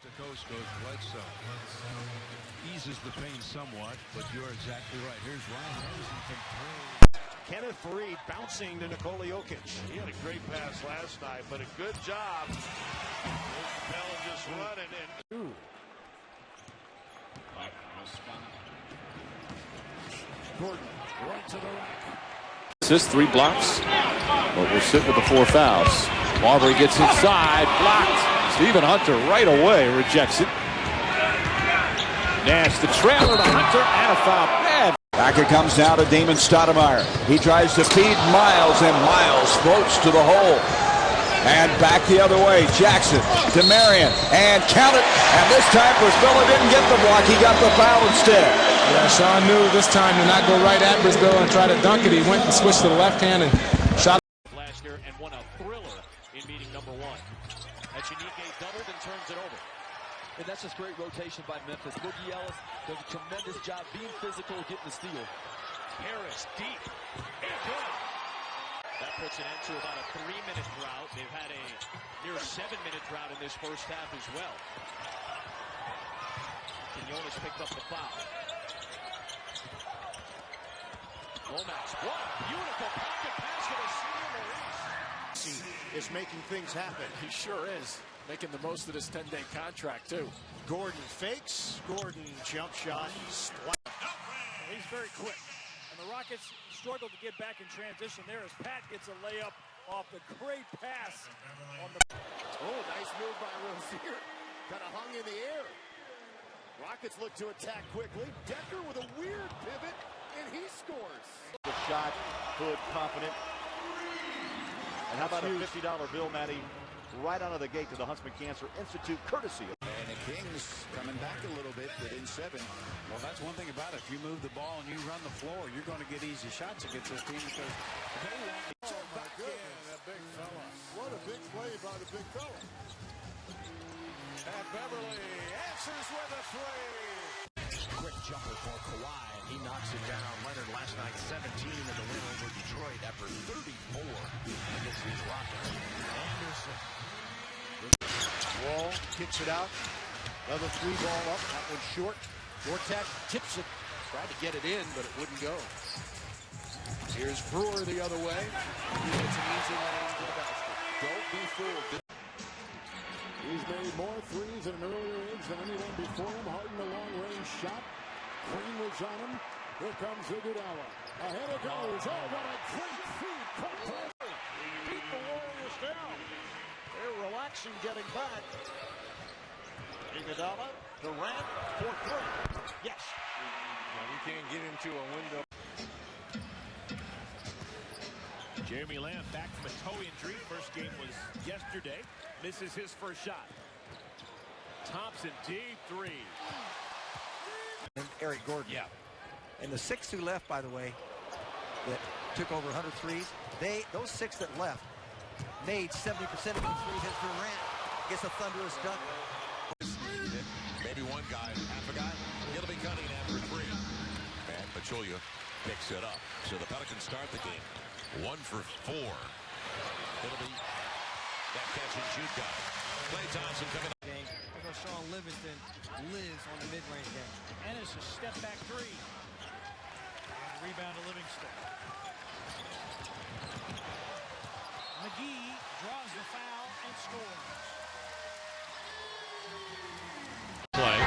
The coast goes Bledsoe. Eases the pain somewhat, but you're exactly right. Here's Ryan Anderson from three. Kenneth Faried bouncing to Nikola Jokic. He had a great pass last night, but a good job. Bell just running and Gordon right to the rack. Assist, 3 blocks, but will sit with the 4 fouls. Marbury gets inside, blocked. Stephen Hunter right away rejects it. Nash, the trailer to Hunter, and a foul. Bad. Back it comes now to Damon Stoudemire. He tries to feed Miles, and Miles floats to the hole. And back the other way, Jackson to Marion, and count it. And this time, Brisbilla didn't get the block. He got the foul instead. Yeah, Sean knew this time to not go right at Brisbilla and try to dunk it. He went and switched to the left hand and shot. Last year and won a thriller in meeting number 1. Echinike doubled and turns it over. And that's just great rotation by Memphis. Boogie Ellis does a tremendous job being physical, getting the steal. Harris deep and good. That puts an end to about a 3-minute drought. They've had a near 7-minute drought in this first half as well. Quinones picked up the foul. Lomax, what a beautiful pocket pass to the senior Maurice. Is making things happen. He sure is. Making the most of this 10-day contract, too. Gordon fakes. Gordon jump shot. He's very quick. And the Rockets struggle to get back in transition there as Pat gets a layup off the great pass on the... Oh, nice move by Rozier. Kind of hung in the air. Rockets look to attack quickly. Decker with a weird pivot, and he scores. The shot, Hood confident. And how about a $50 bill, Matty, right out of the gate to the Huntsman Cancer Institute, courtesy of... And the Kings coming back a little bit within 7. Well, that's one thing about it. If you move the ball and you run the floor, you're going to get easy shots against this team because they want to back in that big fella. What a big play by the big fella. And Beverly answers with a 3. Quick jumper for Kawhi, and he knocks it down. Leonard last night 17 in the win over Detroit after 34 against these Rockets. Anderson. Wall kicks it out. Another 3 ball up. That one's short. Vortex tips it. Tried to get it in, but it wouldn't go. Here's Brewer the other way. He gets an easy lane to the basket. Don't be fooled. He's made more threes at an earlier age than anyone before him. Harden a long-range shot. Green was on him. Here comes Iguodala. Ahead it goes. Oh, what a great feed. Beat the Warriors down. They're relaxing getting back. Iguodala, Durant for 3. Yes. Well, we can't get into a window. Jeremy Lamb back from a toe injury. First game was yesterday. Misses his first shot. Thompson, deep 3. And Eric Gordon. Yeah. And the 6 who left, by the way, that took over 100 threes, those 6 that left made 70% of the threes. As Durant gets a thunderous dunk. Maybe one guy, half a guy, he'll be cutting after 3. And Pachulia picks it up. So the Pelicans start the game. 1 for 4. It'll be that catch and shoot guy. Klay Thompson coming up. Sean Livingston lives on the mid-range game. And it's a step back 3. And rebound to Livingston. McGee draws the foul and scores. Play.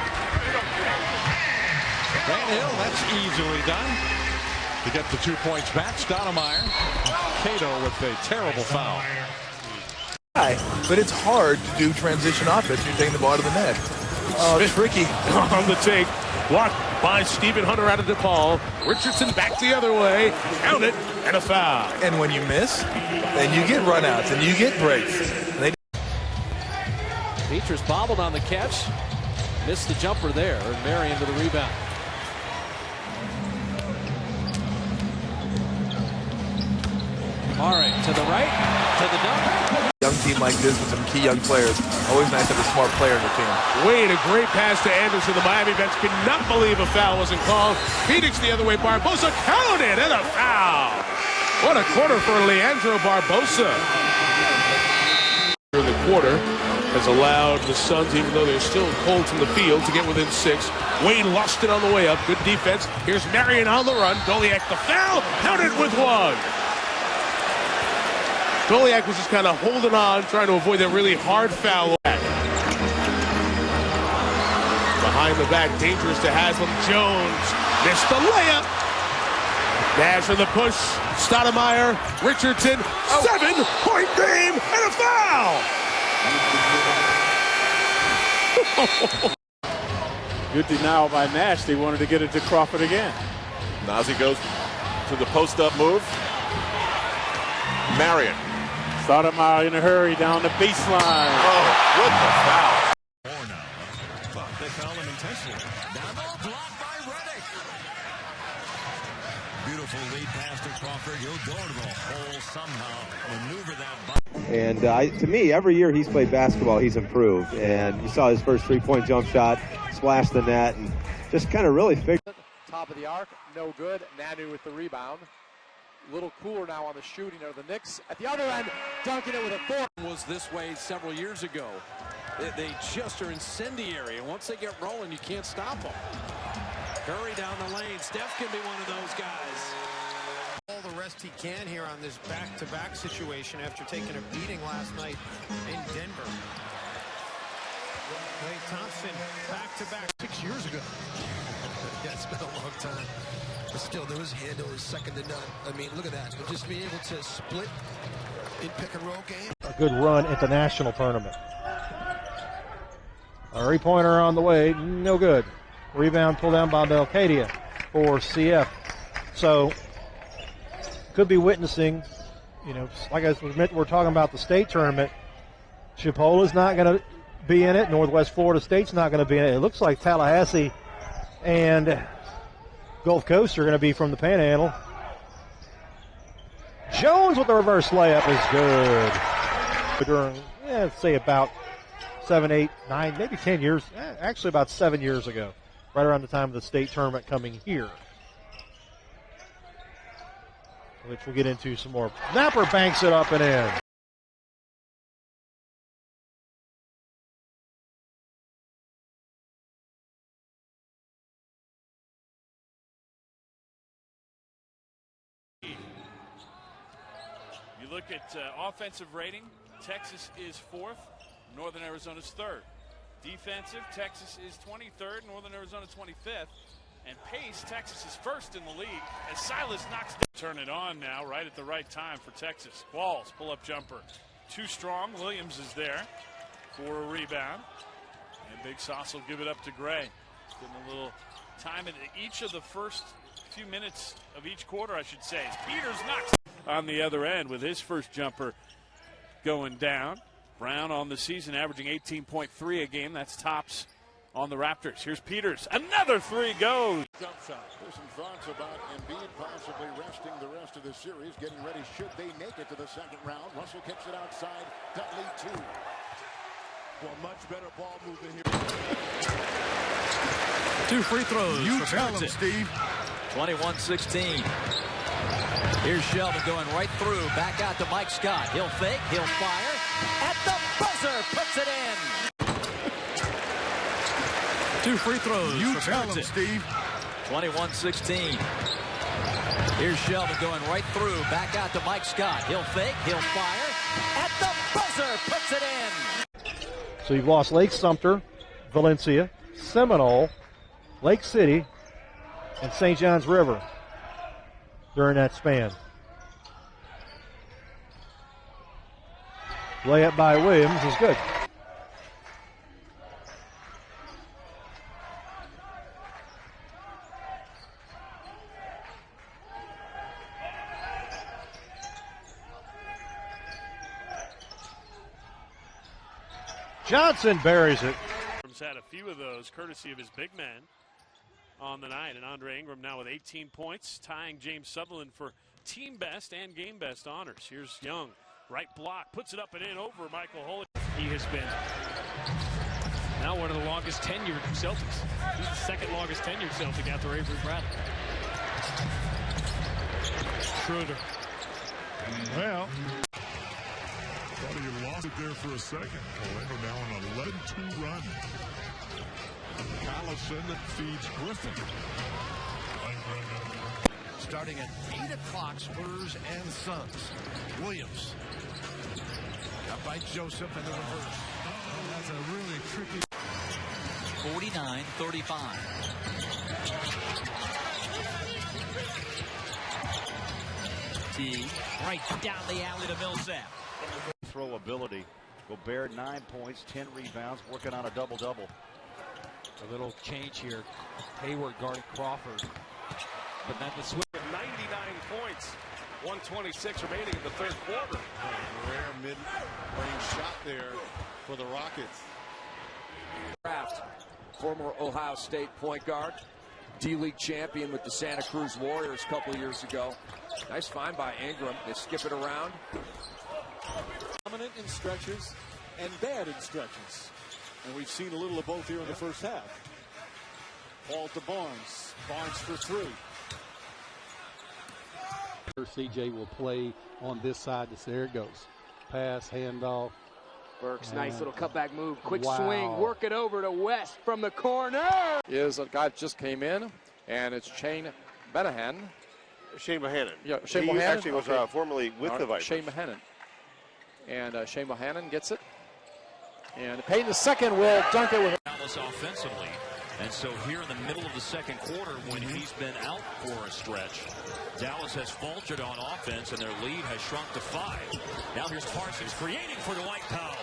Van Hill, that's easily done. To get the 2 points back, Stoudemire. Cato with a terrible foul. But it's hard to do transition offense. You're taking the ball to the net. Oh, it's tricky. on the take. Blocked by Stephen Hunter out of DePaul. Richardson back the other way. Count it, and a foul. And when you miss, then you get runouts and you get breaks. Beatrice bobbled on the catch. Missed the jumper there. And Marion to the rebound. Murray to the right, to the dunk. Young team like this with some key young players. Always nice to have a smart player in the team. Wade, a great pass to Anderson. The Miami bench could not believe a foul wasn't called. Phoenix the other way. Barbosa counted and a foul. What a quarter for Leandro Barbosa. In the quarter, has allowed the Suns, even though they're still cold from the field, to get within 6. Wade lost it on the way up. Good defense. Here's Marion on the run. Goliak the foul. Counted with 1. Goliak was just kind of holding on, trying to avoid that really hard foul. Behind the back, dangerous to Haslam. Jones missed the layup. Nash on the push. Stoudemire, Richardson, 7-point game and a foul. Good denial by Nash. They wanted to get it to Crawford again. Nazi goes to the post-up move. Marion. Stoudemire in a hurry down the baseline. Oh, what the foul. They foul him intentionally. Down the block by Redick. Beautiful lead pass to Crawford. He'll go to the hole somehow. Maneuver that. And to me, every year he's played basketball, he's improved. And you saw his first three-point jump shot, splash the net, and just kind of really figured. Top of the arc, no good. Nanu with the rebound. A little cooler now on the shooting of the Knicks. At the other end, dunking it with a 4. Was this way several years ago. They just are incendiary, and once they get rolling, you can't stop them. Curry down the lane. Steph can be one of those guys. All the rest he can here on this back-to-back situation after taking a beating last night in Denver. Klay Thompson back-to-back 6 years ago. Yeah, it's been a long time. But still, there was handle is second to none. I mean, look at that. Just being able to split in pick-and-roll game. A good run at the national tournament. A three-pointer on the way, no good. Rebound pulled down by Belcadia for CF. So, could be witnessing, like we're talking about the state tournament. Chipola's not going to be in it. Northwest Florida State's not going to be in it. It looks like Tallahassee and Gulf Coast are going to be from the Panhandle. Jones with the reverse layup is good. During, say about 7, 8, 9, maybe 10 years, actually about 7 years ago, right around the time of the state tournament coming here, which we'll get into some more. Napper banks it up and in. You look at offensive rating, Texas is 4th. Northern Arizona's 3rd. Defensive, Texas is 23rd, Northern Arizona 25th. And pace, Texas is 1st in the league as Silas knocks down. Turn it on now, right at the right time for Texas. Walls, pull-up jumper. Too strong. Williams is there for a rebound. And Big Sauce will give it up to Gray. Getting a little time in each of the first few minutes of each quarter, I should say. Peters knocks on the other end with his first jumper going down. Brown on the season averaging 18.3 a game. That's tops on the Raptors. Here's Peters. Another 3 goes. Jump shot. There's some thoughts about Embiid possibly resting the rest of the series, getting ready should they make it to the second round. Russell kicks it outside. Dudley 2. Well, much better ball movement here. 2 free throws. You tell him, Steve. 21-16. Here's Sheldon going right through. Back out to Mike Scott. He'll fake. He'll fire. At the buzzer. Puts it in. 2 free throws. You tell him, Steve. 21-16. Here's Sheldon going right through. Back out to Mike Scott. He'll fake. He'll fire. At the buzzer. Puts it in. So you've lost Lake Sumter, Valencia, Seminole, Lake City, and St. John's River during that span. Layup by Williams is good. Johnson buries it. Had a few of those courtesy of his big man on the night, and Andre Ingram now with 18 points, tying James Sutherland for team best and game best honors. Here's Young, right block, puts it up and in over Michael Holy. He has been now one of the longest tenured Celtics. He's the second longest tenured Celtic after Avery Bradley. Schroeder. Well, thought he lost There for a second. Orlando now on a 11-2 run. Collison feeds Griffin. Starting at 8 o'clock, Spurs and Suns. Williams. Up by Joseph in the reverse. That's a really tricky. 49-35. T right down the alley to Millsap. Throw ability. Gobert 9 points, 10 rebounds, working on a double-double. A little change here. Hayward guarding Crawford. But then the switch. 99 points, 126 remaining in the third quarter. Rare mid-range shot there for the Rockets. Kraft, former Ohio State point guard, D-League champion with the Santa Cruz Warriors a couple of years ago. Nice find by Ingram. They skip it around. Dominant in stretches and bad in stretches. And we've seen a little of both here in the first half. Ball to Barnes. Barnes for three. CJ will play on this side. There it goes. Pass, handoff. Burks, nice little cutback move. Quick Wow. swing. Work it over to West from the corner. Is a guy that just came in, and it's Shane Benahan. Shane Bohannon. Yeah, Shane he Bohannon actually was formerly with the Vipers. Shane Bohannon. And Shane Bohannon gets it. And Payton the second will dunk it with Dallas offensively. And so here in the middle of the second quarter, when he's been out for a stretch, Dallas has faltered on offense, and their lead has shrunk to 5. Now here's Parsons creating for Dwight Powell.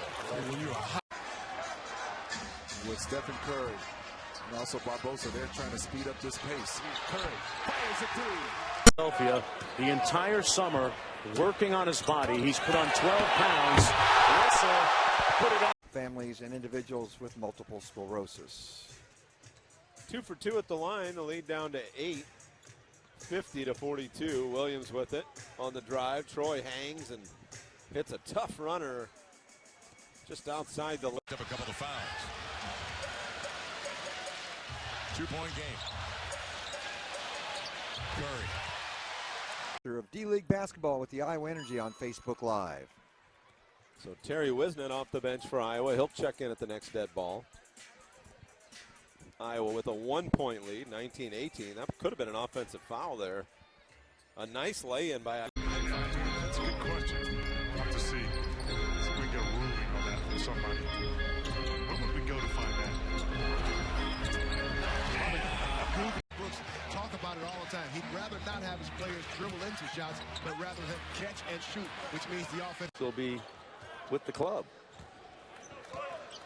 With Stephen Curry and also Barbosa, they're trying to speed up this pace. Curry fires a three. Philadelphia, the entire summer, working on his body. He's put on 12 pounds. Russell put it on. Families and individuals with multiple sclerosis. 2 for 2 at the line. The lead down to 8. 50-42. Williams with it on the drive. Troy hangs and hits a tough runner just outside the. Up a couple of fouls. 2-point game. Curry. Of D-League basketball with the Iowa Energy on Facebook Live. So Terry Wisnet off the bench for Iowa. He'll check in at the next dead ball. Iowa with a 1-point lead, 19-18. That could have been an offensive foul there. A nice lay-in by. That's a good question. We'll have to see. See if we can get a ruling on that from somebody. Where would we go to find that? Brooks talk about it all the time. He'd rather not have his players dribble into shots, but rather have catch and shoot, which means the offense will be with the club.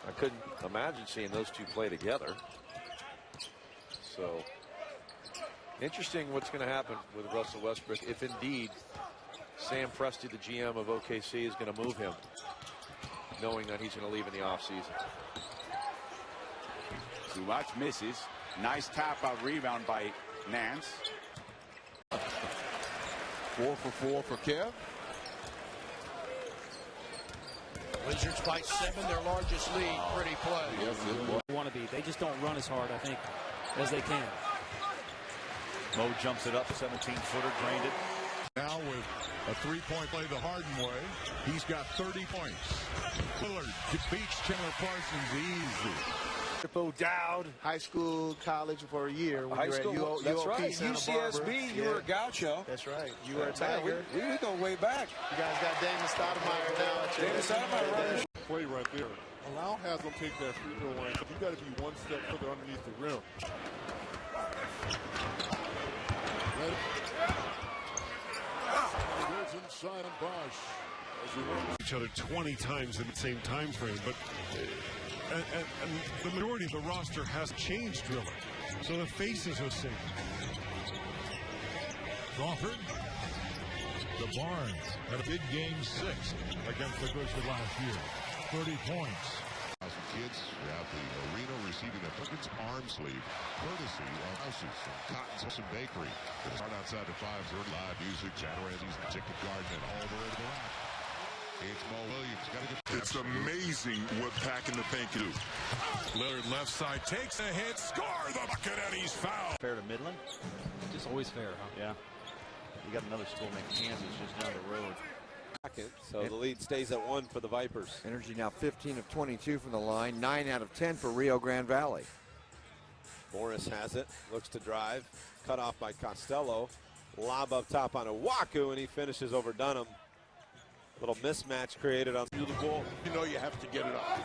I couldn't imagine seeing those two play together. So interesting what's going to happen with Russell Westbrook if indeed Sam Presti, the GM of OKC, is going to move him, knowing that he's going to leave in the offseason. Zubac misses. Nice tap-out rebound by Nance. 4 for 4 for Kev. Wizards by 7, their largest lead. Pretty play. Want to be. They just don't run as hard, I think, as they can. Mo jumps it up, 17-footer, drained it. Now with a three-point play the Harden way, he's got 30 points. Lillard beats Chandler Parsons easy. Dowd, high school, college for a year. When High school, UOP, that's right. Santa UCSB, Barbara. you were a gaucho. That's right. You were a Tiger. We go way back. You guys got Damon Stoudemire now. Damon Stoudemire. Play right there. Allow Haslam take that free throw line. You got to be one step further underneath the rim. Inside and Bosch. As we run each other 20 times in the same time frame, but and the majority of the roster has changed drilling, so the faces are same. Crawford, the Barnes had a big game 6 against the Grizzlies last year, 30 points. Kids at the arena receiving a Perkins arm sleeve, courtesy of Houses and Cotton's House and Bakery. Gonna start outside the 5:30. Live music, Janorazzi's Ticket Garden, and all the way to the rack. It's Mo Williams. It's amazing what Pack in the paint can do. Lillard left side takes a hit, score the bucket, and he's fouled. Fair to Midland? Just always fair, huh? Yeah. You got another school named Kansas just down the road. So the lead stays at 1 for the Vipers. Energy now 15 of 22 from the line, 9 out of 10 for Rio Grande Valley. Morris has it, looks to drive, cut off by Costello. Lob up top on Owaku, and he finishes over Dunham. Little mismatch created on the ball. You know you have to get it up.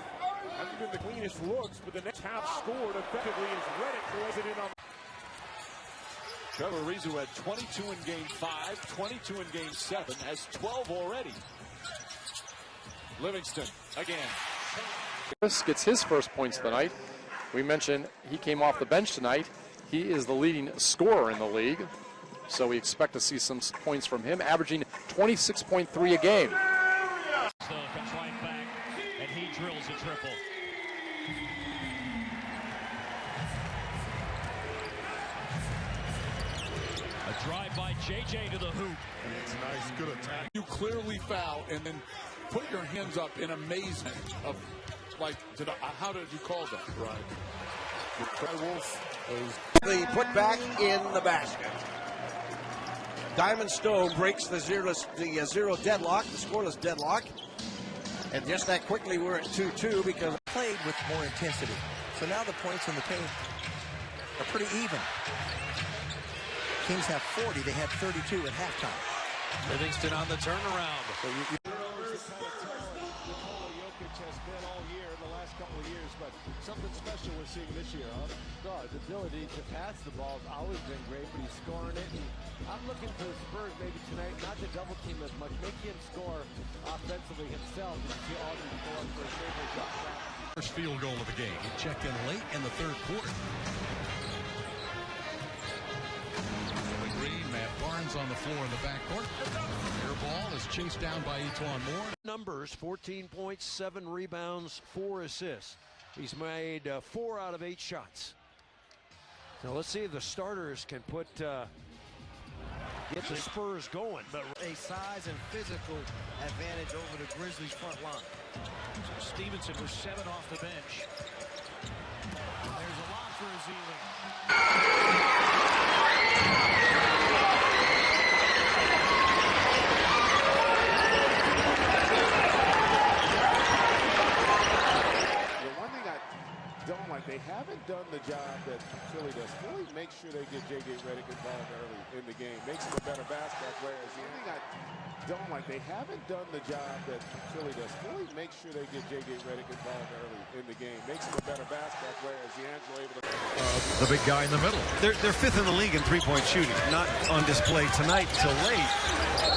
Hasn't been the cleanest looks, but the next half scored effectively as Reddick was it in on. Trevor Ariza, who had 22 in game 5, 22 in game 7, has 12 already. Livingston again. Chris gets his first points of the night. We mentioned he came off the bench tonight. He is the leading scorer in the league. So we expect to see some points from him, averaging 26.3 a game. So comes right back, and he drills a triple. A drive by JJ to the hoop. It's nice, good attack. You clearly foul and then put your hands up in amazement of, like, how did you call that? Right. Wolf. The putback in the basket. Diamond Stone breaks the zero deadlock, the scoreless deadlock. And just that quickly, we're at 2-2 because played with more intensity. So now the points in the paint are pretty even. Kings have 40. They had 32 at halftime. Livingston on the turnaround. So has been all year in the last couple of years, but something special we're seeing this year, huh? No, his ability to pass the ball has always been great, but he's scoring it. And I'm looking for the Spurs maybe tonight, not to double team as much, make him score offensively himself. And see all these balls for a favorite shot. First field goal of the game. He checked in late in the third quarter. Green, Matt Barnes on the floor in the backcourt. Air ball is chased down by Etuan Moore. Numbers, 14 points, 7 rebounds, 4 assists. He's made 4 out of 8 shots. So let's see if the starters can put get the Spurs going. But a size and physical advantage over the Grizzlies front line. So Stevenson was 7 off the bench. There's a lob for Azili. They haven't done the job that Philly does. Philly makes sure they get J.J. Redick involved early in the game, makes him a better basketball player. They haven't done the job that Philly does. Philly makes sure they get J.J. Redick involved early in the game, makes him a better basketball player. As D'Angelo able to The big guy in the middle. They're 5th in the league in three-point shooting. Not on display tonight until late.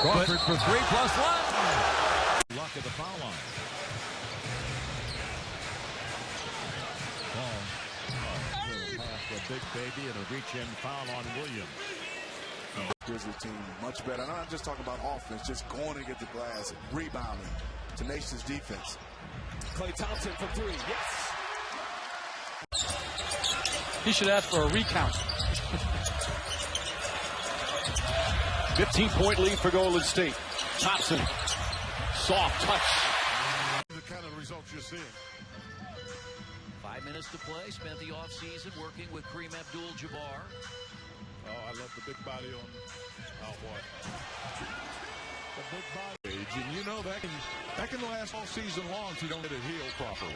Crawford for 3+1. Luck at the foul line. A big baby and a reach-in foul on Williams. Grizzly team much better. I'm not just talking about offense, just going to get the glass, rebounding, tenacious defense. Klay Thompson for 3. Yes. He should ask for a recount. 15-point lead for Golden State. Thompson, soft touch. The kind of results you're seeing. 5 minutes to play. Spent the offseason working with Kareem Abdul-Jabbar. Oh, I love the big body on out wide. The big body. And you know that can last all season long if you don't get it healed properly.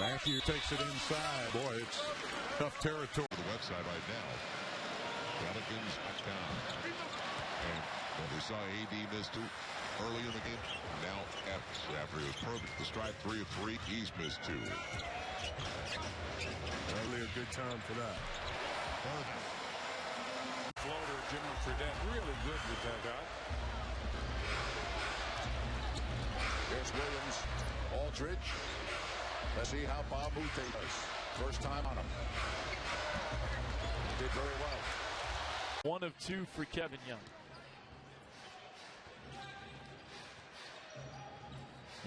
Matthew takes it inside. Boy, it's tough territory. The website right now. Pelicans.com. And what we saw AD missed early in the game. Now after he was perfect to strike 3 of 3, he's missed 2. Early a good time for that. Floater, Jimmy Fredette, really good with that guy. There's Williams, Aldridge. Let's see how Bob Bute does. First time on him. Did very well. 1 of 2 for Kevin Young.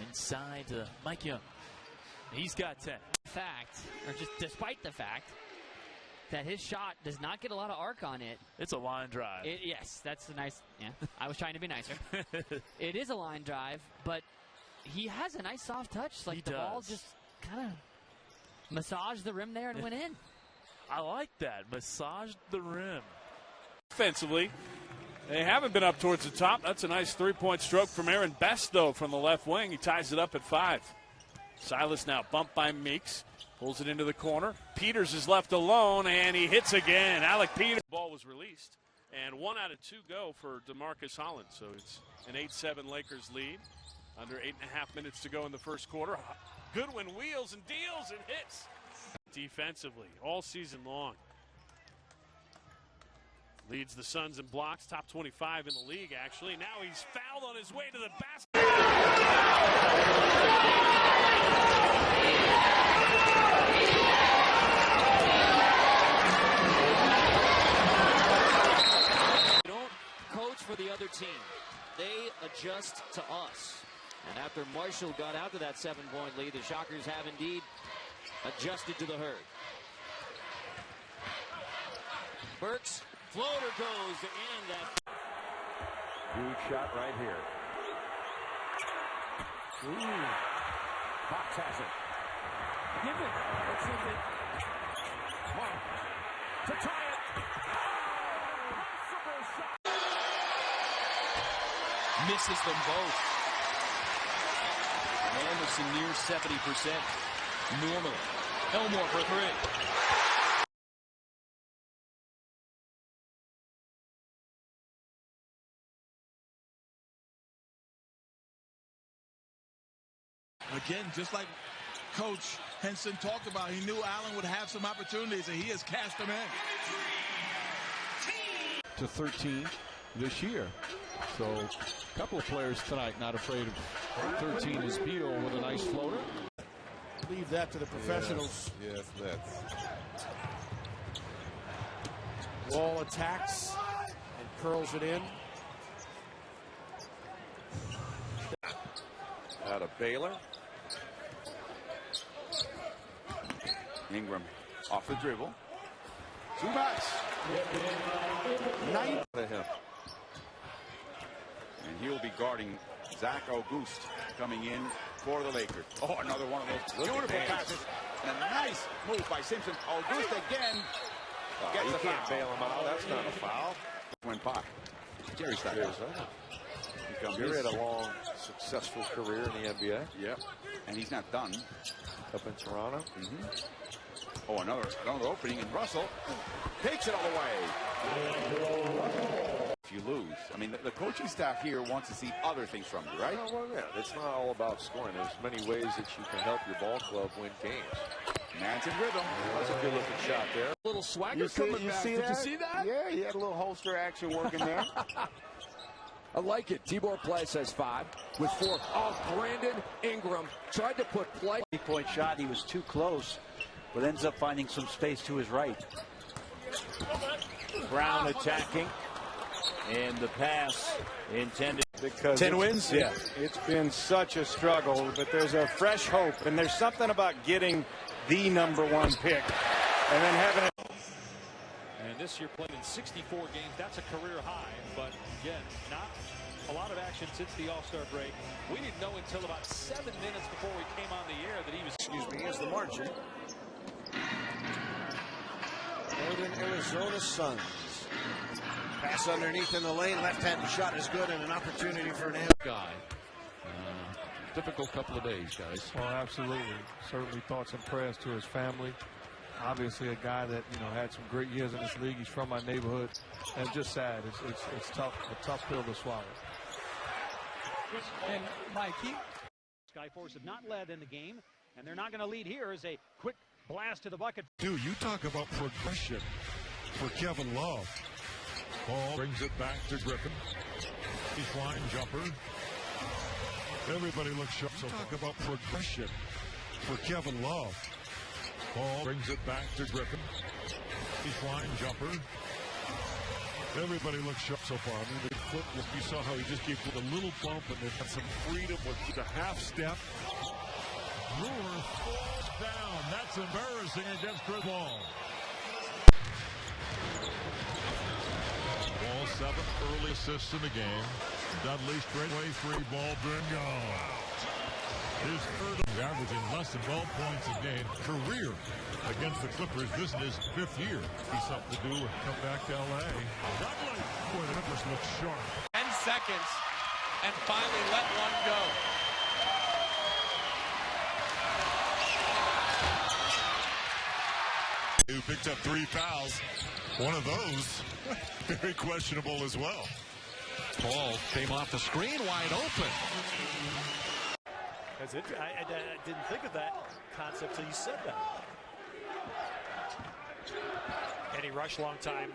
Inside to Mike Young. He's got 10. Despite the fact that his shot does not get a lot of arc on it. It's a line drive. Yes, that's a nice. Yeah, I was trying to be nicer. It is a line drive, but he has a nice soft touch. Like the ball just kind of massaged the rim there and went in. I like that. Massaged the rim. Offensively, They haven't been up towards the top. That's a nice three-point stroke from Aaron Best, though, from the left wing. He ties it up at 5. Silas now bumped by Meeks. Pulls it into the corner. Peters is left alone, and he hits again. Alec Peters. Ball was released, and 1 out of 2 go for DeMarcus Holland. So it's an 8-7 Lakers lead. Under 8.5 minutes to go in the first quarter. Goodwin wheels and deals and hits defensively all season long. Leads the Suns in blocks, top 25 in the league, actually. Now he's fouled on his way to the basket. They don't coach for the other team. They adjust to us. And after Marshall got out to that 7-point lead, the Shockers have indeed adjusted to the herd. Burks. Floater goes to end that. Huge shot right here. Ooh. Fox has it. Give it. Let's see it. Mark. To tie it. Possible shot. Misses them both. Anderson near 70%. Normally. Elmore for 3. Again, just like Coach Henson talked about, he knew Allen would have some opportunities, and he has cashed them in. To 13 this year. So a couple of players tonight not afraid of 13 is Beal with a nice floater. Leave that to the professionals. Yes, that's. Wall attacks and curls it in. Out of Baylor. Ingram off the dribble. Zubats. 9 to him. And he'll be guarding Zach Auguste coming in for the Lakers. Oh, another one of those beautiful passes. And a nice move by Simpson. Auguste again. Gets the foul. Bail him out. That's not a foul. Win Pop. Jerry Stackhouse. Jerry had a long, successful career in the NBA. Yep. And he's not done. Up in Toronto. Oh, another opening, and Russell takes it all the way. If you lose, I mean, the coaching staff here wants to see other things from you, right? Well, yeah, it's not all about scoring. There's many ways that you can help your ball club win games. Man's in rhythm. That's a good-looking shot there. A little swagger coming back. Did you see that? Yeah, he had a little holster action working there. I like it. Tibor Place has 5 with 4. Oh, Brandon Ingram tried to put play. 3-point shot. He was too close, but ends up finding some space to his right. Brown attacking. And the pass intended. Because 10 wins? Yeah. It's been such a struggle, but there's a fresh hope, and there's something about getting the #1 pick and then having it. And this year played in 64 games. That's a career high, but again, not a lot of action since the All-Star break. We didn't know until about 7 minutes before we came on the air that he was. Excuse me, as the marcher. Northern Arizona Suns. Pass underneath in the lane. Left-handed shot is good, and an opportunity for an guy. Difficult couple of days, guys. Well, absolutely. Certainly thoughts and prayers to his family. Obviously a guy that, had some great years in this league. He's from my neighborhood, and just sad. It's tough, a tough pill to swallow. And Mikey, Skyforce have not led in the game, and they're not going to lead here as a quick blast to the bucket. Dude, you talk about progression for Kevin Love. Ball brings it back to Griffin. He's flying jumper. Everybody looks sharp. So talk about progression for Kevin Love. Ball brings it back to Griffin. He's flying jumper. Everybody looks sharp so far. I mean, the foot, you saw how he just gave it a little bump and then had some freedom with the half step. Brewer falls down. That's embarrassing against Chris Wall. Wall 7th early assist in the game. Dudley straightaway 3 ball, bingo. His third, averaging less than 12 points a game. Career against the Clippers. This is his 5th year. He's something to do and come back to L.A. Dudley. Boy, the Clippers look sharp. 10 seconds and finally let one go. Who picked up 3 fouls. One of those very questionable as well. Paul came off the screen wide open. That's it. I didn't think of that concept till you said that. Eddie Rush, longtime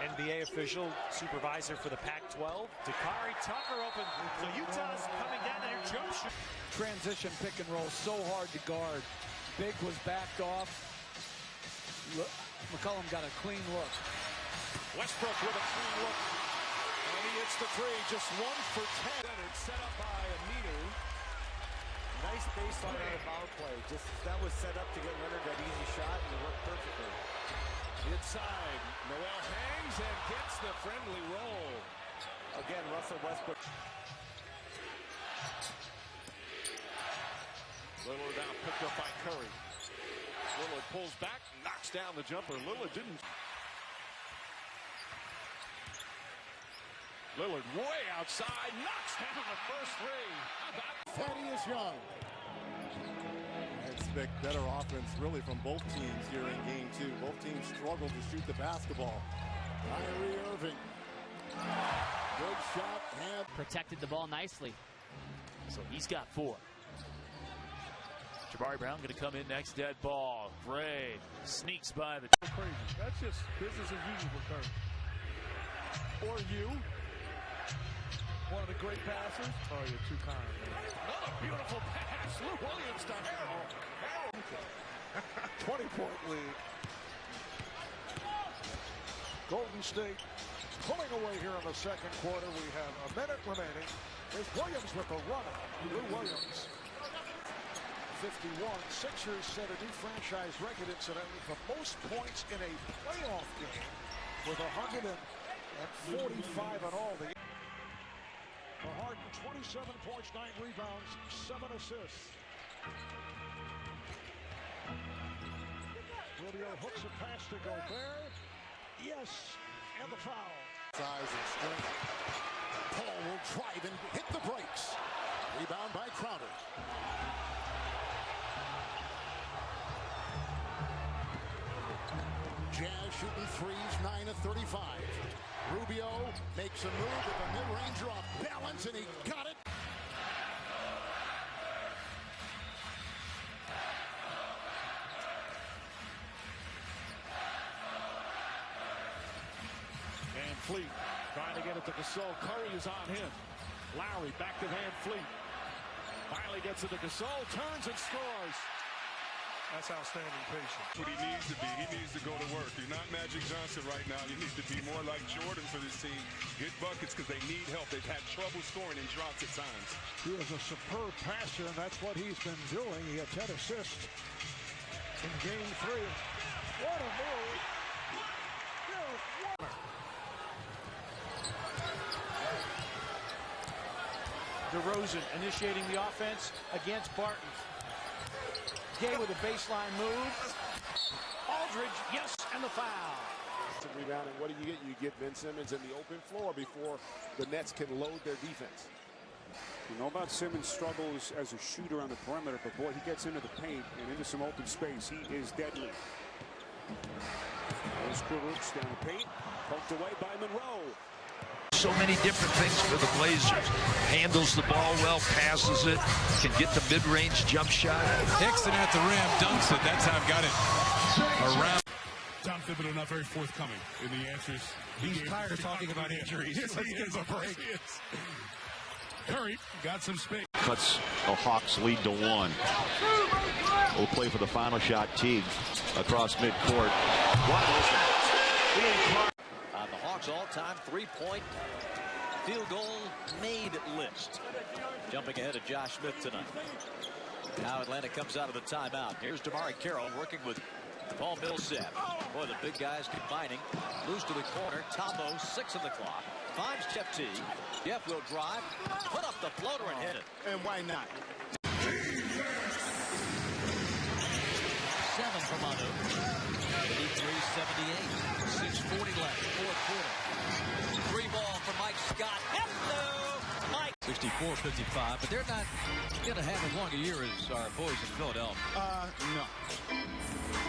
NBA official, supervisor for the Pac-12. Dakari Tucker open. So Utah's coming down to their jump shot. Transition pick and roll, so hard to guard. Big was backed off. McCollum got a clean look. Westbrook with a clean look. And he hits the three, just 1 for 10. Set up by Aminu. Nice baseline on the power play. Just that was set up to get Leonard that easy shot, and it worked perfectly. Inside, Noel hangs and gets the friendly roll. Again, Russell Westbrook. Lillard now picked up by Curry. Lillard pulls back, knocks down the jumper. Lillard didn't. Lillard way outside, knocks down the first three. Thaddeus Young. I expect better offense really from both teams here in game 2. Both teams struggled to shoot the basketball. Kyrie Irving. Good shot and protected the ball nicely. So he's got 4. Jabari Brown going to come in next, dead ball. Gray sneaks by the. Crazy. That's just business as usual for Curry. Or you. One of the great passers. Oh, you're too kind, man. Another beautiful pass. Lou Williams to Harrell. 20-point lead. Golden State pulling away here in the second quarter. We have a minute remaining. There's Williams with the runner. Lou Williams. 51. Sixers set a new franchise record, incidentally, for most points in a playoff game with 145 in all. For Harden, 27 points, 9 rebounds, 7 assists. Rubio hooks a pass to Gobert. Yes, and the foul. Size and strength. Paul will drive and hit the brakes. Rebound by Crowder. Jazz shooting threes, 9 of 35. Rubio makes a move with a mid-ranger off balance, and he got it. Van Fleet trying to get it to Gasol. Curry is on him. Lowry back to Van Fleet. Finally gets it to Gasol, turns and scores. That's outstanding patience. What he needs to be. He needs to go to work. You're not Magic Johnson right now. You need to be more like Jordan for this team. Get buckets because they need help. They've had trouble scoring in droughts at times. He is a superb passer, and that's what he's been doing. He had 10 assists in game 3. What a move. DeRozan initiating the offense against Barton. Gay with a baseline move. Aldridge, yes, and the foul. Rebound, and what do you get? You get Ben Simmons in the open floor before the Nets can load their defense. You know about Simmons' struggles as a shooter on the perimeter, but boy, he gets into the paint and into some open space. He is deadly. There's Kurucs down the paint, poked away by Monroe. So many different things for the Blazers. Handles the ball well, passes it, can get the mid-range jump shot. Hickson at the rim, dunks it. That time got it around. Tom Thibodeau not very forthcoming in the answers. He's tired of talking about injuries. Yes, he is a break. Curry got some space. Cuts a Hawks lead to 1. We'll play for the final shot. Teague across midcourt. Wide open. On the Hawks' all-time three-point field goal made list. Jumping ahead of Josh Smith tonight. Now Atlanta comes out of the timeout. Here's Damari Carroll working with Paul Millsap. Boy, the big guys combining. Loose to the corner. Tombo, 6 on the clock. Finds Jeff T. Jeff will drive, put up the floater and hit it. And why not? 78. 6:40 left, fourth quarter. 3-ball for Mike Scott. Hello, Mike. 64-55, but they're not going to have as long a year as our boys in Philadelphia. No.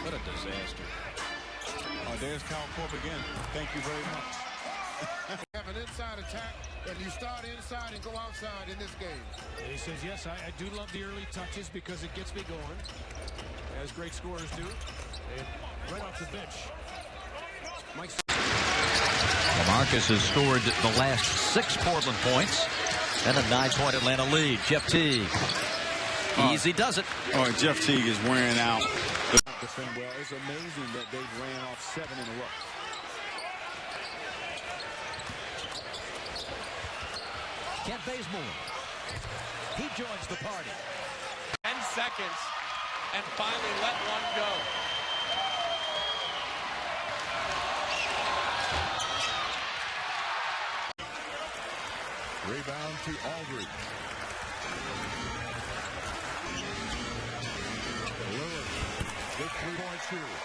What a disaster. There's Cal Corp again. Thank you very much. Have an inside attack, and you start inside and go outside in this game. And he says, yes, I do love the early touches because it gets me going, as great scorers do. And right off the bench. Mike. Marcus has scored the last 6 Portland points and a 9-point Atlanta lead. Jeff Teague. Easy does it. Oh, Jeff Teague is wearing out. Defend well. It's amazing that they ran off 7 in a row. Kent Bazemore. He joins the party. 10 seconds and finally let one go. Rebound to Aldridge. Lillard, big 3-point shooter.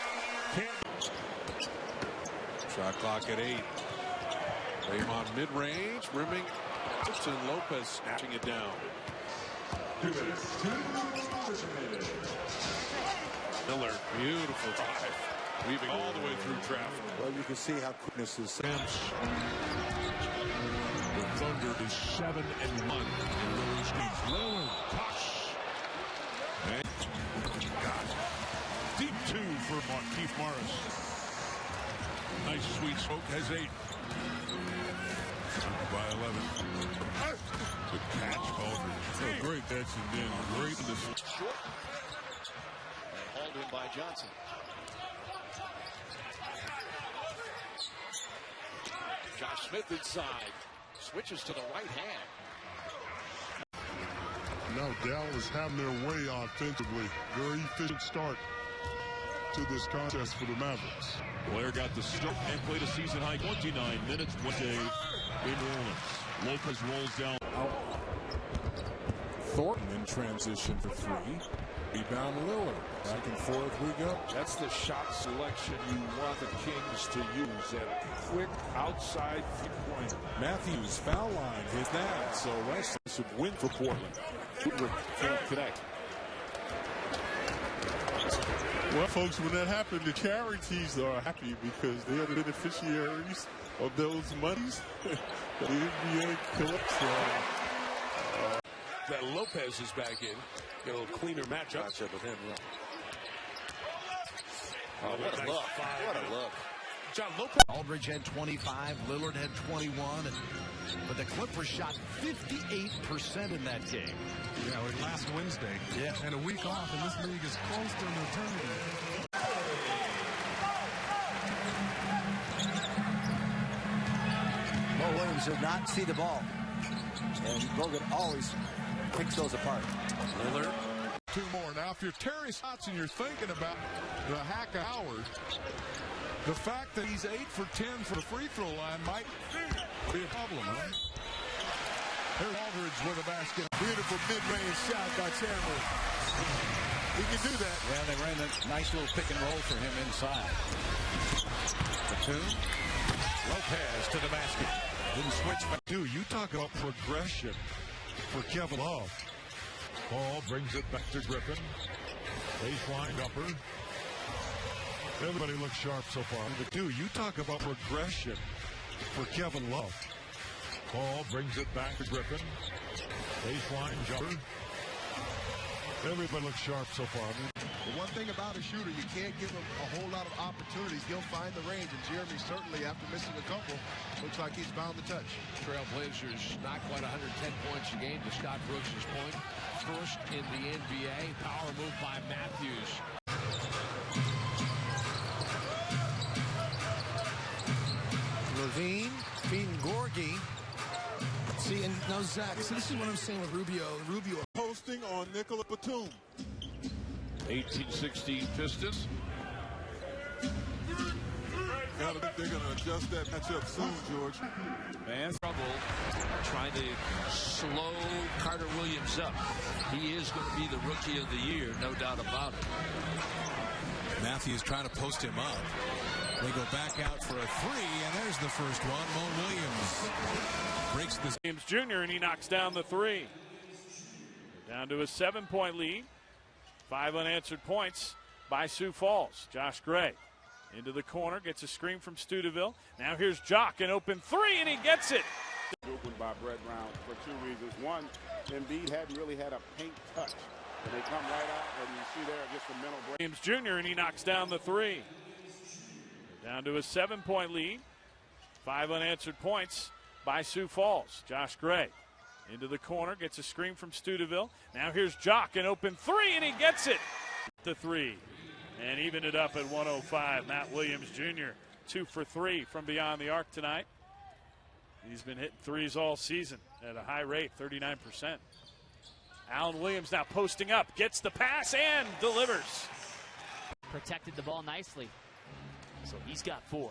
Shot clock at 8. Draymond mid-range, rimming, and Lopez snapping it down. Miller, beautiful drive, weaving all the way through traffic. Well, you can see how quickness is. The Thunder is 7-1 in those games. Lillard, touch. And got it. Deep 2 for Keith Morris. Nice sweet stroke, has 8. By 11. The catch, Aldridge. Oh, great catch and then great in the short. And hauled in by Johnson. Josh Smith inside. Switches to the right hand. Now Dallas having their way offensively. Very efficient start to this contest for the Mavericks. Blair got the start and played a season high 29 minutes one day in New Orleans. Lopez rolls down. Thornton in transition for 3. Rebound Lillard. Back and forth we go. That's the shot selection you want the Kings to use. That quick outside three-point. Matthews foul line hit that. So that's a win for Portland. Can't connect. Well, folks, when that happened, the charities are happy because they are the beneficiaries of those monies. The NBA collects. That Lopez is back in. Get a little cleaner matchup with him. Yeah. Oh, what a look. What a look. John Lopez. Aldridge had 25. Lillard had 21. But the Clippers shot 58% in that game. Yeah, like last Wednesday. Yeah. And a week off, and this league is close to an eternity. Mo Williams did not see the ball. And Bogut always picks those apart. Lillard. 2 more. Now, if you're Terry Stotts and you're thinking about the hack of Howard, the fact that he's 8 for 10 for the free throw line might be a problem, huh? Here's Aldridge with a basket. Beautiful mid-range shot by Chandler. He can do that. Yeah, they ran a nice little pick and roll for him inside. Batum. Lopez to the basket. Didn't switch back. Dude, you talk about progression for Kevin Love. Ball brings it back to Griffin. Baseline upper. Everybody looks sharp so far. But dude, you talk about progression for Kevin Love. Ball brings it back to Griffin. Baseline jumper. Everybody looks sharp so far. The one thing about a shooter, you can't give him a whole lot of opportunities. He'll find the range, and Jeremy certainly, after missing a couple, looks like he's found the touch. Trailblazers not quite 110 points a game to Scott Brooks' point. First in the NBA. Power move by Matthews. Levine, feeding Gorgie. See, and now Zach, see, this is what I'm saying with Rubio. Rubio posting on Nicola Batum. 18-16 Pistons. Gotta think they're gonna adjust that matchup soon, George. Man, trouble trying to slow Carter Williams up. He is going to be the rookie of the year, no doubt about it. Matthews trying to post him up. They go back out for a three, and there's the first one. Mo Williams breaks the James Jr., and he knocks down the three. Down to a 7-point lead. 5 unanswered points by Sioux Falls. Josh Gray into the corner, gets a screen from Studeville. Now here's Jock, an open three, and he gets it. Good one by Brett Brown for 2 reasons. One, Embiid hadn't really had a paint touch. And they come right out, and you see there just a mental break. James Jr., and he knocks down the three. Down to a 7-point lead. 5 unanswered points by Sioux Falls. Josh Gray into the corner, gets a screen from Studeville. Now here's Jock, an open three, and he gets it. The three, and even it up at 105. Matt Williams Jr., 2 for 3 from beyond the arc tonight. He's been hitting threes all season at a high rate, 39%. Allen Williams now posting up, gets the pass and delivers. Protected the ball nicely, so he's got 4.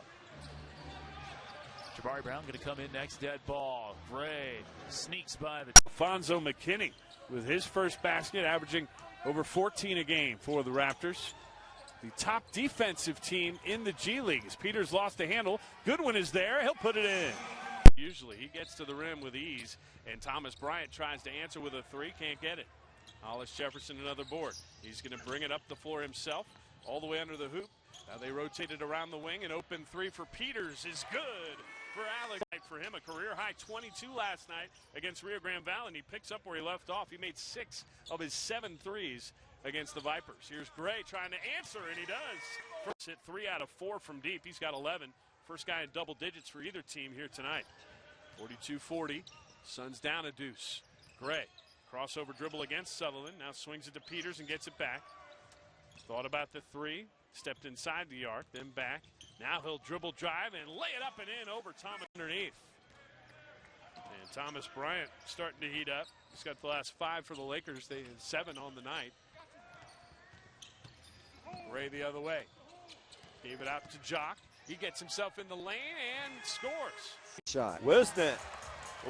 Jabari Brown going to come in next. Dead ball. Gray sneaks by the. Alfonso McKinney with his first basket, averaging over 14 a game for the Raptors. The top defensive team in the G League. As Peters lost the handle, Goodwin is there. He'll put it in. Usually he gets to the rim with ease, and Thomas Bryant tries to answer with a three. Can't get it. Hollis Jefferson another board. He's going to bring it up the floor himself, all the way under the hoop. Now they rotated around the wing. An open three for Peters is good for Alex. For him, a career-high 22 last night against Rio Grande Valley, and he picks up where he left off. He made 6 of his 7 threes against the Vipers. Here's Gray trying to answer, and he does. First hit 3 out of 4 from deep. He's got 11. First guy in double digits for either team here tonight. 42-40. Suns down a deuce. Gray, crossover dribble against Sutherland. Now swings it to Peters and gets it back. Thought about the three. Stepped inside the arc, then back. Now he'll dribble drive and lay it up and in over Thomas underneath. And Thomas Bryant starting to heat up. He's got the last 5 for the Lakers. They had 7 on the night. Ray the other way. Gave it out to Jock. He gets himself in the lane and scores. Shot. Wisnet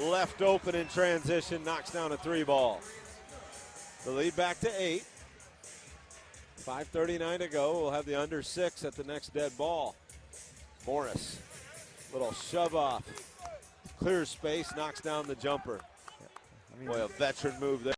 left open in transition, knocks down a 3 ball. The lead back to 8. 5:39 to go. We'll have the under 6 at the next dead ball. Morris, little shove off. Clears space, knocks down the jumper. Boy, a veteran move there.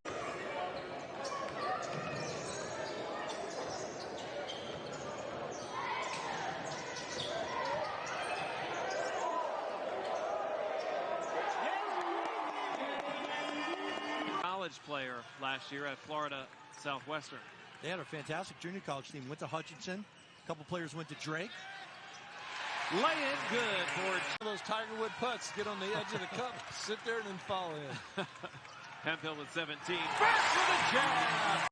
College player last year at Florida Southwestern. They had a fantastic junior college team. Went to Hutchinson. A couple players went to Drake. Lay in good for those Tiger Wood putts. Get on the edge of the cup, sit there, and then fall in. Hemphill with 17. Back for the jab.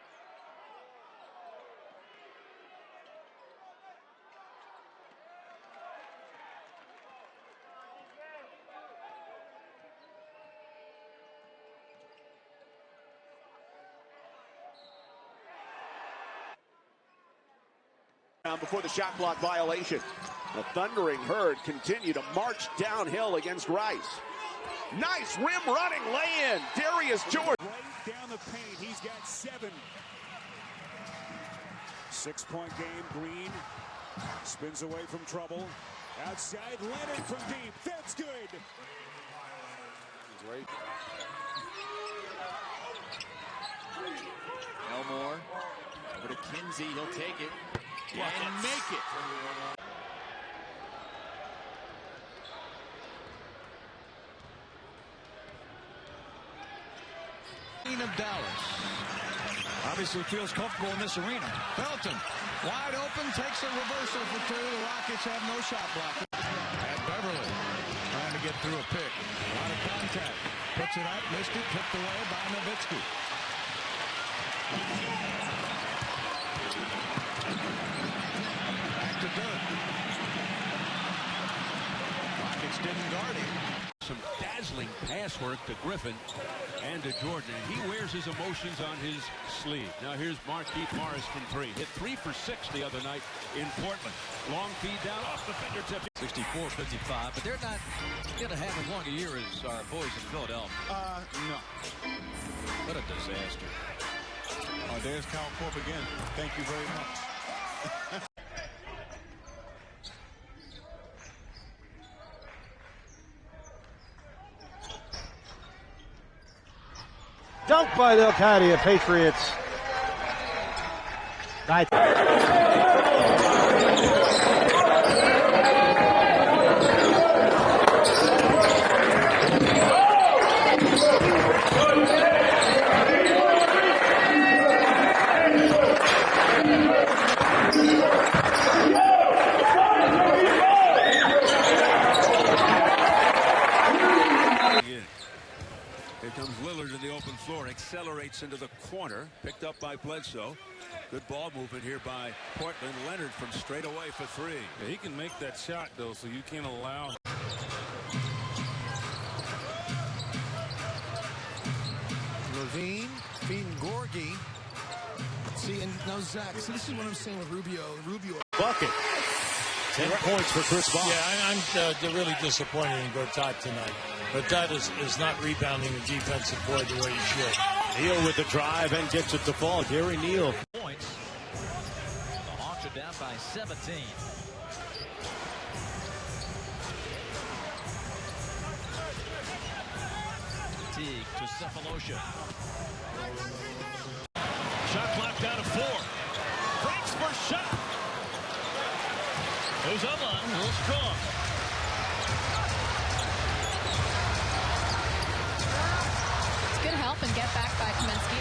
Before the shot clock violation. The thundering herd continue to march downhill against Rice. Nice rim running lay-in. Darius George. Right down the paint. He's got 7. 6-point game. Green spins away from trouble. Outside Leonard from deep. That's good. Great. Elmore over to Kinsey. He'll take it. And make it. Of Dallas. Obviously feels comfortable in this arena. Felton, wide open, takes a reversal for 2. The Rockets have no shot block. At Beverly, trying to get through a pick. A lot of contact. Puts it up, missed it, tipped away by Nowitzki. Back to Dirk. Rockets didn't guard him. Some dazzling pass work to Griffin and to Jordan. He wears his emotions on his sleeve. Now here's Markieff Morris from 3. Hit 3 for 6 the other night in Portland. Long feed down off the fingertip. 64-55, but they're not going to have as long a year as our boys in Philadelphia. No. What a disaster. Oh, there's Kyle Corp again. Thank you very much. Dunk by the Arcadia Patriots. Here comes Lillard in the open floor, accelerates into the corner, picked up by Bledsoe. Good ball movement here by Portland. Leonard from straight away for three. Yeah, he can make that shot, though, so you can't allow. Levine, feeding Gorgie. See, and now Zach, see, this is what I'm saying with Rubio. Bucket. 10 points for Chris Bosh. Yeah, I'm really disappointed in Gortat tonight. Gortat is not rebounding the defensive play the way he should. Neal with the drive and gets it to fall. Gary Neal. Points. The Hawks are down by 17. Teague to Cephalosha. Shot clock down to 4. Breaks for shot. Goes up on a little strong. It's good help and get back by Kaminsky.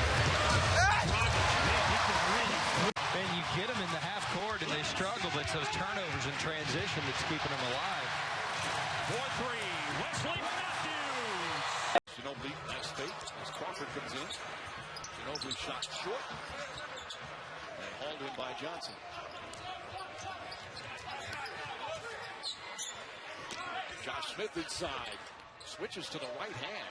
And you get them in the half court and they struggle, but it's those turnovers in transition that's keeping them alive. 4-3, Wesley Matthews. Ginobili, nice fake as Crawford comes in. Ginobili shot short and hauled in by Johnson. Josh Smith inside, switches to the right hand.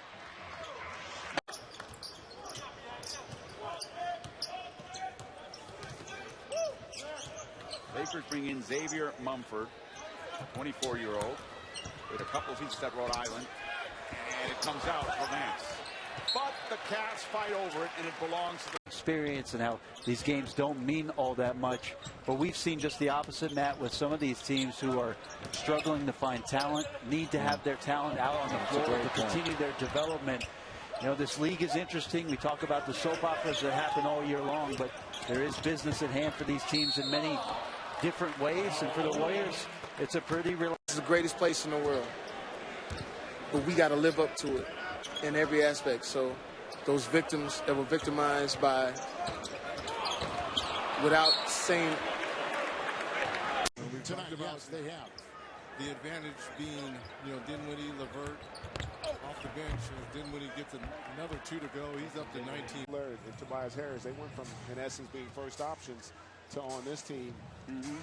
Lakers bring in Xavier Mumford, 24-year-old. With a couple of feats at Rhode Island. And it comes out for Nance. But the Cavs fight over it, and it belongs to the experience and how these games don't mean all that much. But we've seen just the opposite, Matt, with some of these teams who are struggling to find talent, need to have their talent out on the floor to continue their development. You know, this league is interesting. We talk about the soap operas that happen all year long, but there is business at hand for these teams in many different ways. And for the Warriors, it's a pretty real. It's the greatest place in the world. But we got to live up to it in every aspect. So those victims that were victimized by, without saying. We've talked about they have the advantage being, Dinwiddie, LeVert off the bench. As Dinwiddie gets another 2 to go, he's up to 19. And Tobias Harris, they went from, in essence, being first options to on this team,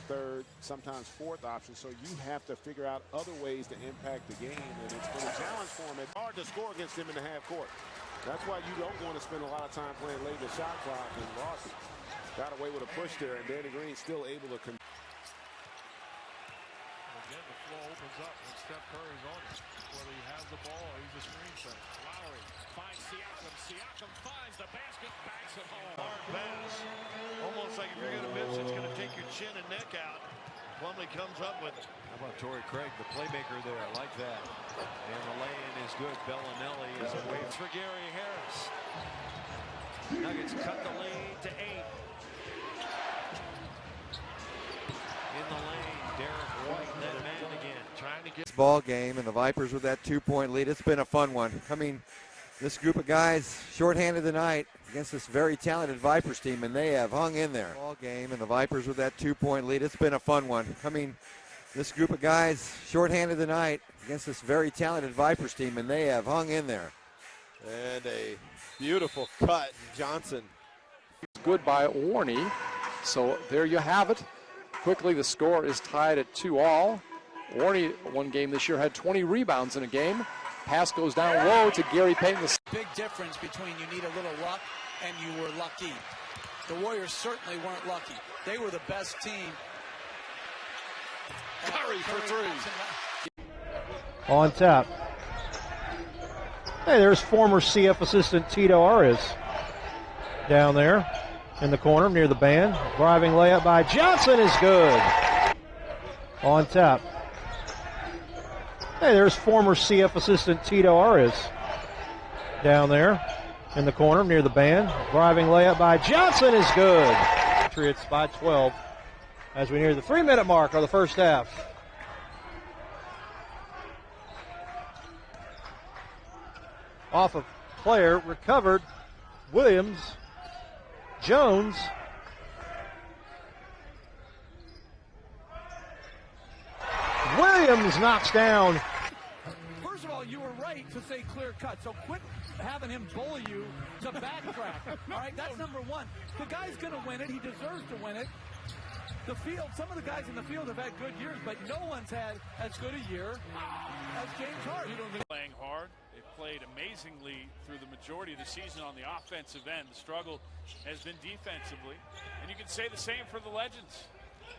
third, sometimes fourth option. So you have to figure out other ways to impact the game, and it's been a challenge for him. It's hard to score against him in the half court. That's why you don't want to spend a lot of time playing late in the shot clock. And Ross got away with a push there, and Danny Green still able to. Again, the floor opens up when Steph Curry's on it. Whether he has the ball or he's a screen setter. Lowry finds Siakam. Siakam finds the basket, backs it home. Hard pass. Almost like if you're going to miss, it's going to take your chin and neck out. Plumlee comes up with it. How about Torrey Craig, the playmaker there? I like that. And the lay-in is good. Bellinelli is away for Gary Harris. Nuggets cut the lead to 8. In the lane, Derek White, that man again, trying to get ball game, and the Vipers with that 2-point lead. It's been a fun one. I mean, this group of guys shorthanded tonight against this very talented Vipers team, and they have hung in there. Ball game, and the Vipers with that 2-point lead. It's been a fun one. I mean, this group of guys shorthanded tonight against this very talented Vipers team, and they have hung in there. And a beautiful cut, Johnson. Good by Warney. So there you have it. Quickly, the score is tied at 2-all. Warney, one game this year, had 20 rebounds in a game. Pass goes down low to Gary Payton. Big difference between you need a little luck and you were lucky. The Warriors certainly weren't lucky. They were the best team. Curry for 3. On top. Hey, there's former CF assistant Tito Arias down there in the corner near the band. Driving layup by Johnson is good. On top. Hey, there's former CF assistant Tito Arias down there in the corner near the band. Driving layup by Johnson is good. Patriots by 12 as we near the 3-minute mark of the first half. Off of player, recovered. Williams, Jones. Williams knocks down. First of all, you were right to say clear cut, so quit having him bully you to backtrack. All right, that's number one. The guy's going to win it. He deserves to win it. The field, some of the guys in the field have had good years, but no one's had as good a year as James Harden. Playing hard. They've played amazingly through the majority of the season on the offensive end. The struggle has been defensively. And you can say the same for the Legends,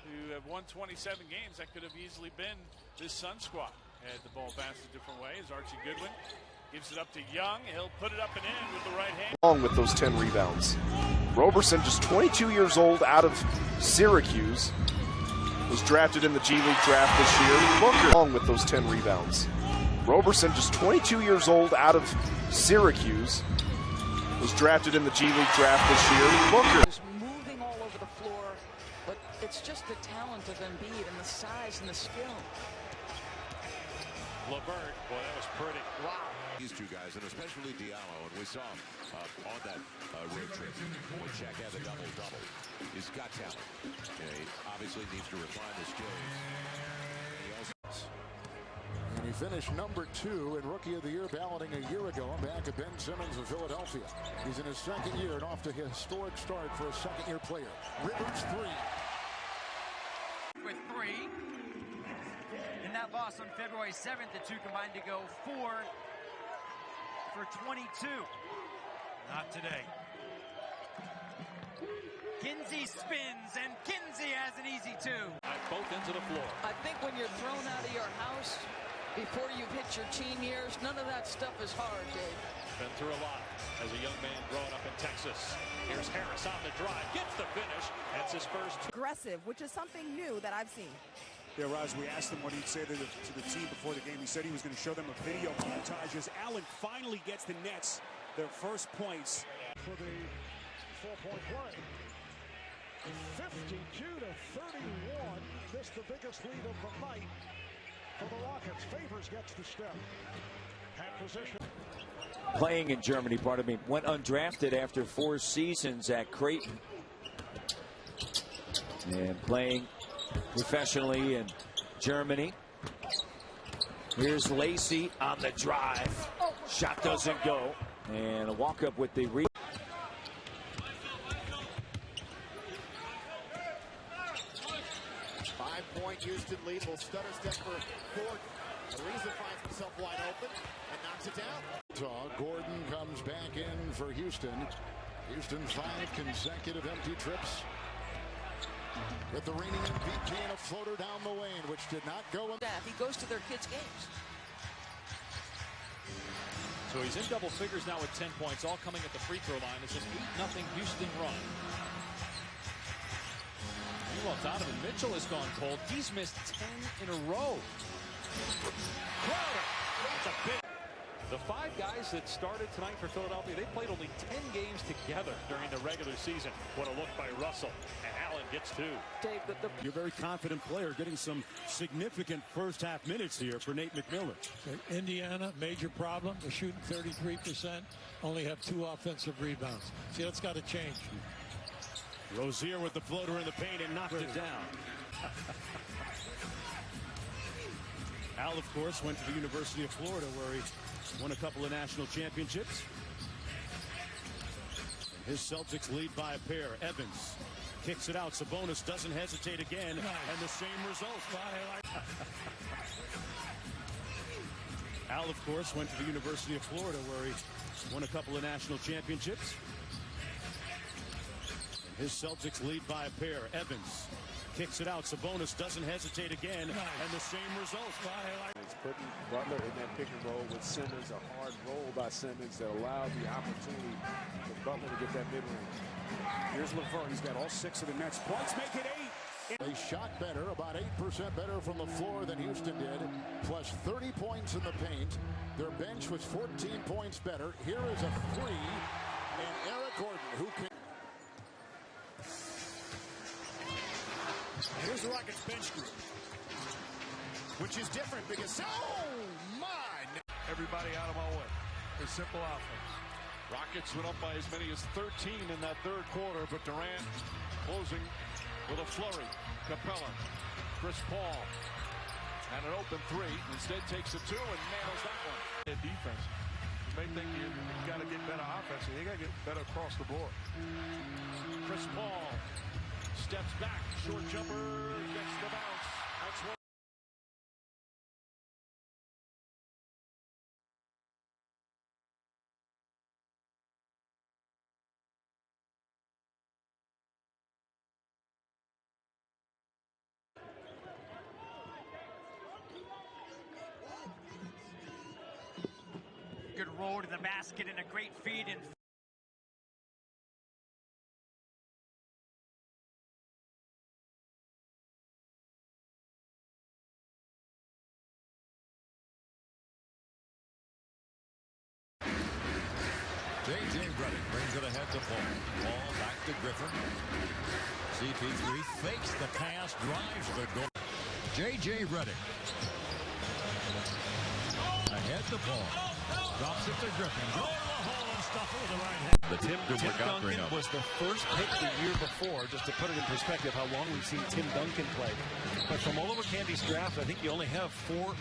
who have won 27 games. That could have easily been this Sun squad. Had the ball bounced a different way as Archie Goodwin gives it up to Young. He'll put it up and in with the right hand. Along with those 10 rebounds. Roberson, just 22 years old, out of Syracuse, was drafted in the G League draft this year. Booker, along with those 10 rebounds. Roberson, just 22 years old, out of Syracuse, was drafted in the G League draft this year. Booker. Is moving all over the floor, but it's just the talent of Embiid and the size and the skill. LeVert, boy, that was pretty. Wow. These two guys, and especially Diallo, and we saw him on that road trip when Shaq had the double-double. He's got talent. He obviously needs to refine the skills. And he finished number 2 in Rookie of the Year balloting a year ago back at Ben Simmons of Philadelphia. He's in his second year and off to a historic start for a second-year player. Rivers 3. With 3. In that loss on February 7th, the two combined to go 4 for 22. Not today. Kinsey spins, and Kinsey has an easy 2. Both ends of the floor. I think when you're thrown out of your house before you've hit your teen years, none of that stuff is hard, Dave. Been through a lot as a young man growing up in Texas. Here's Harris on the drive, gets the finish. That's his first. Aggressive, which is something new that I've seen. Yeah, Roz, we asked him what he'd say to the team before the game. He said he was going to show them a video montage as Allen finally gets the Nets their first points. For the 4-point play. 52-31. This the biggest lead of the night for the Rockets. Favors gets the step. Hat position. Playing in Germany, pardon me, went undrafted after 4 seasons at Creighton. And playing professionally in Germany. Here's Lacey on the drive. Shot doesn't go. And a walk-up with the rebound. 5-point Houston lead. Will stutter step for Gordon. Ariza finds himself wide open and knocks it down. Gordon comes back in for Houston. Houston 5 consecutive empty trips. With the reigning MVP and a floater down the lane, which did not go in. He goes to their kids' games. So he's in double figures now with 10 points, all coming at the free throw line. It's an 8-0 Houston run. Meanwhile, Donovan Mitchell has gone cold. He's missed 10 in a row. Crowder. That's a big. The 5 guys that started tonight for Philadelphia, they played only 10 games together during the regular season. What a look by Russell. And Allen gets 2. Dave, You're a very confident player, getting some significant first-half minutes here for Nate McMillan. Indiana, major problem. They're shooting 33%, only have 2 offensive rebounds. See, that's got to change. Rozier with the floater in the paint and knocked it down. Al, of course, went to the University of Florida where he won a couple of national championships. And his Celtics lead by a pair. Evans kicks it out. Sabonis doesn't hesitate again. And the same result. Al, of course, went to the University of Florida where he won a couple of national championships. And his Celtics lead by a pair. Evans kicks it out. Sabonis doesn't hesitate again. And the same result. It's putting Butler in that pick and roll with Simmons. A hard roll by Simmons that allowed the opportunity for Butler to get that mid-range. Here's LeVert. He's got all 6 of the Nets points. Make it 8. They shot better, about 8% better from the floor than Houston did, plus 30 points in the paint. Their bench was 14 points better. Here is a three, and Eric Gordon, who can... Here's the Rockets bench group, which is different because, oh my! Everybody out of my way. It's simple offense. Rockets went up by as many as 13 in that third quarter, but Durant closing with a flurry. Capella, Chris Paul, and an open three. Instead takes a two and nails that one. Defense. You may think you got to get better offense. You got to get better across the board. Chris Paul steps back, short jumper, gets the bounce. That's one. Good roll to the basket and a great feed. And J.J. Redick brings it ahead to Paul. Ball back to Griffin. CP3 fakes the pass, drives the goal. J.J. Redick. Ahead to Paul. Drops it to Griffin. Go to the hole and stuff it with the right hand. Tim Duncan was the first pick the year before, just to put it in perspective how long we've seen Tim Duncan play. But from all over Candy's draft, I think you only have four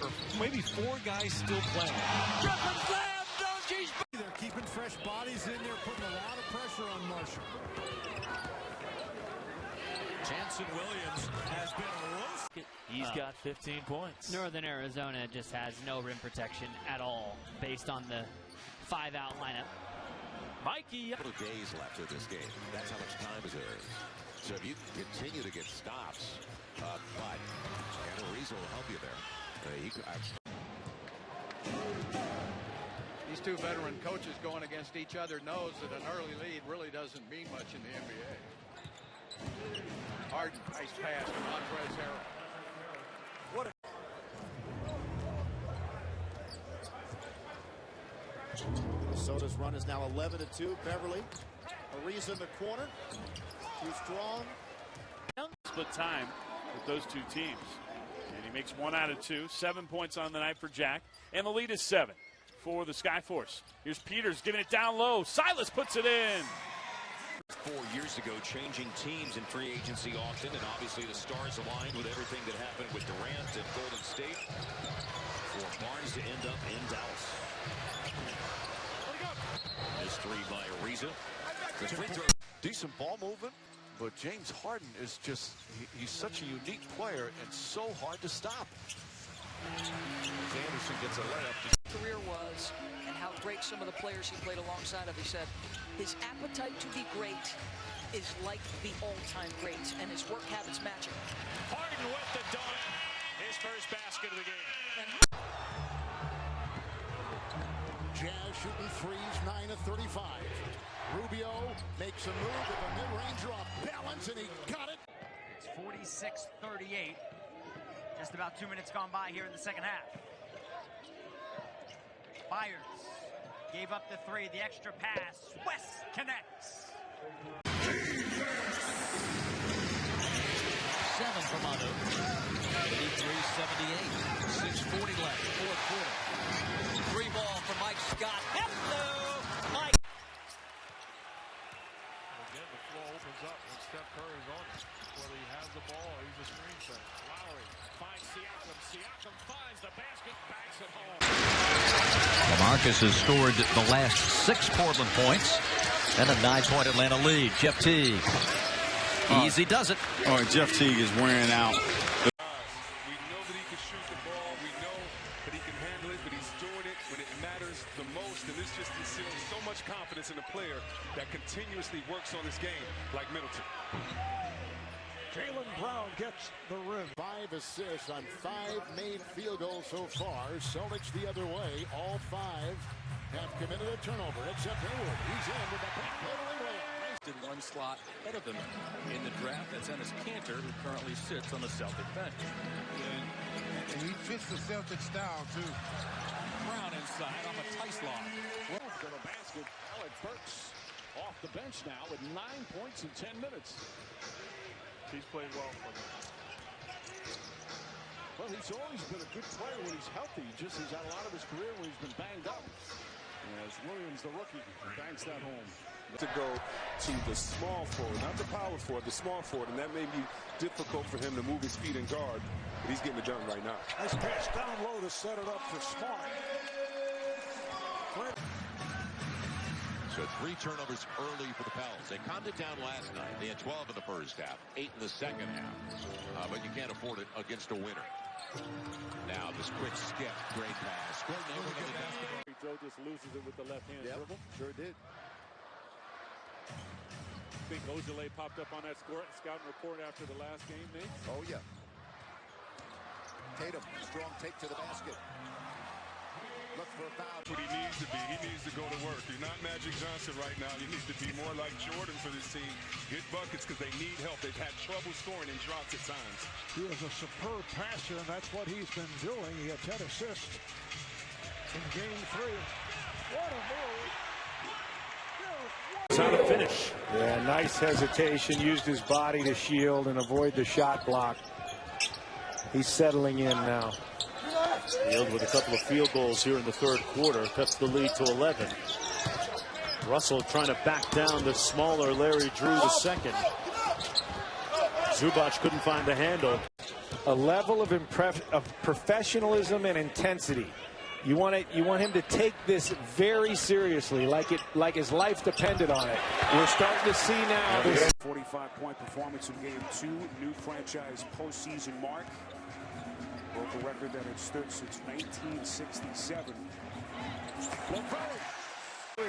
guys still playing. Griffin slam dunkies. They're keeping fresh bodies in there, putting a lot of pressure on Marshall. Jansen Williams has been roasted. He's got 15 points. Northern Arizona just has no rim protection at all based on the 5-out lineup. Mikey. Little days left of this game. That's how much time is there. So if you continue to get stops, but Ariza will help you there. These two veteran coaches going against each other knows that an early lead really doesn't mean much in the NBA. Harden, nice pass to Montrezl Harrell. What a Minnesota's run is now 11-2. Beverly, Ariza in the corner. Too strong. Split time with those two teams. And he makes 1 out of 2. 7 points on the night for Jack. And the lead is 7 for the Skyforce. Here's Peters giving it down low. Silas puts it in. 4 years ago, changing teams in free agency often, and obviously the stars aligned with everything that happened with Durant and Golden State for Barnes to end up in Dallas. This three by Ariza. The free throw. Decent ball movement, but James Harden is just, he's such a unique player and so hard to stop. Anderson gets a layup. Career was and how great some of the players he played alongside of. He said his appetite to be great is like the all-time greats, and his work habits matching. Harden with the dunk. His first basket of the game. Jazz shooting threes, 9 of 35. Rubio makes a move with a mid-ranger off balance, and he got it. it's 46-38. Just about 2 minutes gone by here in the second half. Byers gave up the three, the extra pass. West connects. 7 from Manu. 83-78. 6:40 left. Fourth quarter. Free ball for Mike Scott. Hello, Mike. Again, the floor opens up when Steph Curry's on it. Whether he has the ball or he's a screen set. Lowry finds Siakam. Siakam finds the basket, backs it home. LaMarcus has scored the last 6 Portland points and a 9-point Atlanta lead. Jeff Teague. Easy does it. Oh, Jeff Teague is wearing out. We know that he can shoot the ball. We know that he can handle it, but he's doing it when it matters the most. And this just instills so much confidence in a player that continuously works on his game, like Middleton. Jaylen Brown gets the rim. 5 assists on 5 made field goals so far. Celtics the other way. All 5 have committed a turnover except Hayward. He's in with the back-pedaling layup. One slot ahead of him in the draft. That's Enes Kanter, who currently sits on the Celtic bench. And he fits the Celtic style, too. Brown inside on the Tice line. Well, to the basket, Alec Burks off the bench now with 9 points in 10 minutes. He's played well for them. Well, he's always been a good player when he's healthy. Just he's had a lot of his career when he's been banged up. As Williams, the rookie, banks that home. To go to the small forward, not the power forward, the small forward, and that may be difficult for him to move his feet and guard, but he's getting it done right now. Nice pass down low to set it up for Smart. So 3 turnovers early for the Pels. They calmed it down last night. They had 12 in the first half, 8 in the second half. But you can't afford it against a winner. Now this quick skip, great pass. Joe just loses it with the left hand dribble. Sure did. I think Ojale popped up on that scouting report after the last game, Nate. Oh, yeah. Tatum, strong take to the basket. Look for a foul. That's what he needs to be. He needs to go to work. You're not Magic Johnson right now. You need to be more like Jordan for this team. Get buckets because they need help. They've had trouble scoring in droughts at times. He is a superb passer, and that's what he's been doing. He had 10 assists in Game 3. What a move. How to finish. Yeah, nice hesitation. Used his body to shield and avoid the shot block. He's settling in now. Field with a couple of field goals here in the third quarter. Cuts the lead to 11. Russell trying to back down the smaller Larry Drew the second. Zubac couldn't find the handle. A level of professionalism and intensity. You want him to take this very seriously, like his life depended on it. We're starting to see now this 45-point performance in Game 2, new franchise postseason mark. Broke a record that had stood since 1967. The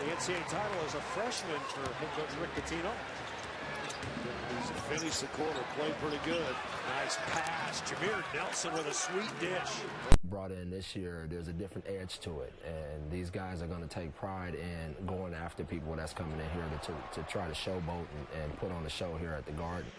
NCAA title as a freshman for head coach Rick Pitino. He's finished the quarter, played pretty good. Nice pass. Jameer Nelson with a sweet dish. Brought in this year, there's a different edge to it, and these guys are going to take pride in going after people that's coming in here to try to showboat and put on a show here at the Garden.